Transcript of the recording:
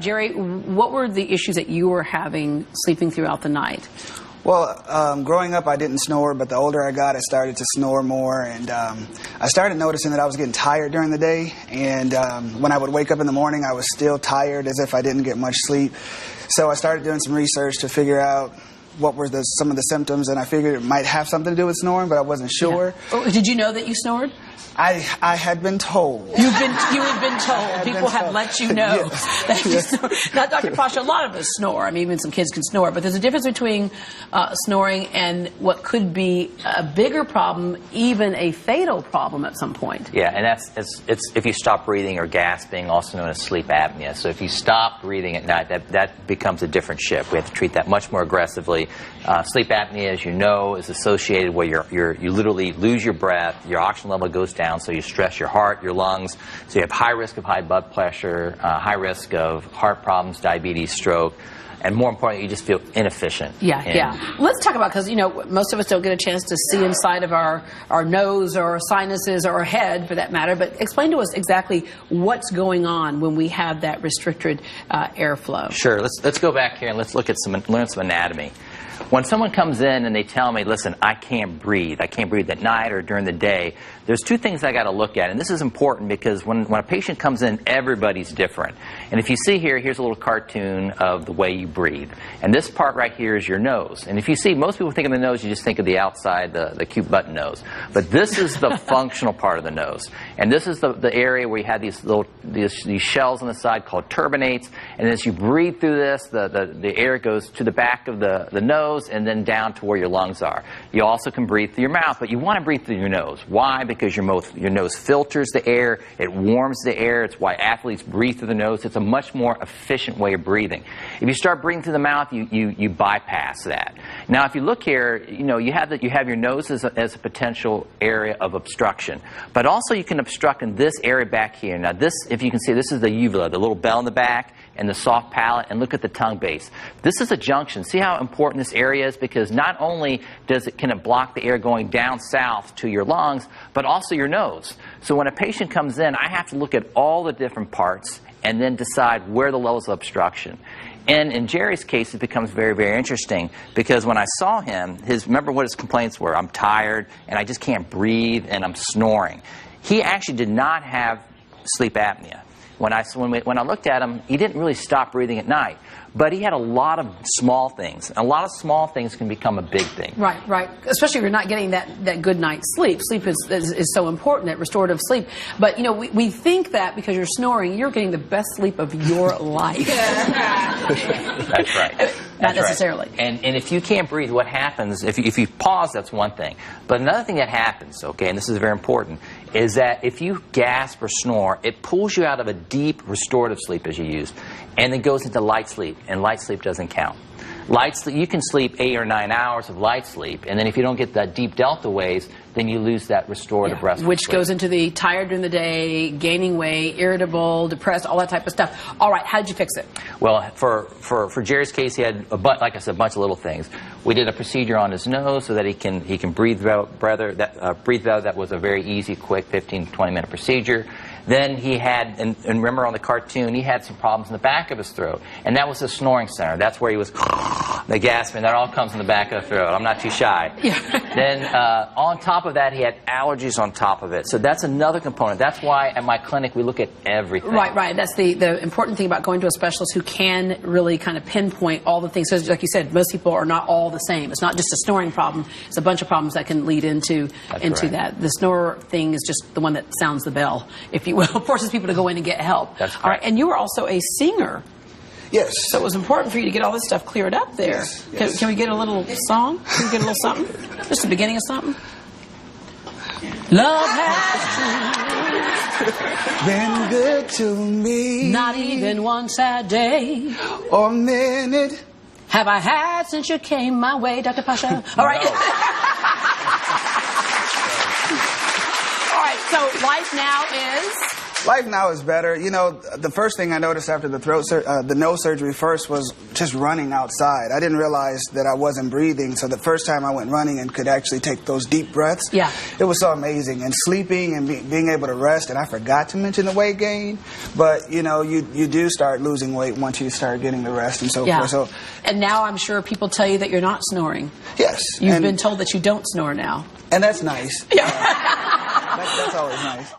Jerry, what were the issues that you were having sleeping throughout the night? Well, growing up, I didn't snore, but the older I got, I started to snore more, and I started noticing that I was getting tired during the day, and when I would wake up in the morning, I was still tired as if I didn't get much sleep. So I started doing some research to figure out what were some of the symptoms, and I figured it might have something to do with snoring, but I wasn't sure. Yeah. Oh, did you know that you snored? I had been told. You had been told. People have let you know that you snore. Now, Dr. Pasha, a lot of us snore. I mean, even some kids can snore. But there's a difference between snoring and what could be a bigger problem, even a fatal problem at some point. Yeah, and it's if you stop breathing or gasping, also known as sleep apnea. So if you stop breathing at night, that becomes a different shift. We have to treat that much more aggressively. Sleep apnea, as you know, is associated where you literally lose your breath, your oxygen level goes down. So you stress your heart, your lungs. So you have high risk of high blood pressure, high risk of heart problems, diabetes, stroke, and more importantly, you just feel inefficient. Yeah. Let's talk about, because, you know, most of us don't get a chance to see inside of our nose or our sinuses or our head, for that matter. But explain to us exactly what's going on when we have that restricted airflow. Sure. Let's go back here and let's look at learn some anatomy. When someone comes in and they tell me, listen, I can't breathe at night or during the day, there's two things I got to look at. And this is important because when a patient comes in, everybody's different. And if you see here, here's a little cartoon of the way you breathe. And this part right here is your nose. And if you see, most people think of the nose, you just think of the outside, the cute button nose. But this is the functional part of the nose. And this is the area where you have these shells on the side called turbinates. And as you breathe through this, the air goes to the back of the nose and then down to where your lungs are. You also can breathe through your mouth, but you want to breathe through your nose. Why? Because your nose filters the air, it warms the air. It's why athletes breathe through the nose. It's a much more efficient way of breathing. If you start breathing through the mouth, you bypass that. Now, if you look here, you know, you have your nose as a potential area of obstruction, but also you can obstruct in this area back here. Now, this, if you can see, this is the uvula, the little bell in the back, and the soft palate, and look at the tongue base. This is a junction. See how important this area is? Because not only can it block the air going down south to your lungs, but also your nose. So when a patient comes in, I have to look at all the different parts and then decide where the levels of obstruction. And in Jerry's case, it becomes very, very interesting because when I saw him, remember what his complaints were? I'm tired, and I just can't breathe, and I'm snoring. He actually did not have sleep apnea. When I looked at him, he didn't really stop breathing at night. But he had a lot of small things. And a lot of small things can become a big thing. Right. Especially if you're not getting that good night's sleep. Sleep is so important, that restorative sleep. But, you know, we think that because you're snoring, you're getting the best sleep of your life. That's right. Not necessarily. Right. And if you can't breathe, what happens, if you pause, that's one thing. But another thing that happens, okay, and this is very important, is that if you gasp or snore, it pulls you out of a deep restorative sleep, as you used, and then goes into light sleep, and light sleep doesn't count. Light sleep, you can sleep 8 or 9 hours of light sleep, and then if you don't get that deep delta waves, then you lose that restorative restful which sleep. Goes into the tired during the day, gaining weight, irritable, depressed, all that type of stuff. All right, how did you fix it? Well, for Jerry's case, he had like I said, a bunch of little things. We did a procedure on his nose so that he can breathe better. That was a very easy, quick 15 to 20 minute procedure. Then he had, and remember on the cartoon, he had some problems in the back of his throat. And that was the snoring center. That's where he was, the gasping. That all comes in the back of the throat. I'm not too shy. Yeah. Then on top of that, he had allergies on top of it. So that's another component. That's why at my clinic we look at everything. Right. That's the important thing about going to a specialist who can really kind of pinpoint all the things. So like you said, most people are not all the same. It's not just a snoring problem. It's a bunch of problems that can lead into that. The snore thing is just the one that sounds the bell, if you will, forces people to go in and get help. That's correct. All right, and you were also a singer. Yes. So it was important for you to get all this stuff cleared up there. Yes. Can we get a little song? Can we get a little something? Just the beginning of something? Love has been good to me. Not even one sad day or minute have I had since you came my way, Dr. Pasha. All right. All right, so life now is Life now is better. You know, the first thing I noticed after the nose surgery first was just running outside. I didn't realize that I wasn't breathing, so the first time I went running and could actually take those deep breaths, yeah, it was so amazing. And sleeping and being able to rest, and I forgot to mention the weight gain, but you know, you do start losing weight once you start getting the rest and so forth. So, and now I'm sure people tell you that you're not snoring. Yes. You've been told that you don't snore now. And that's nice. Yeah. That's always nice.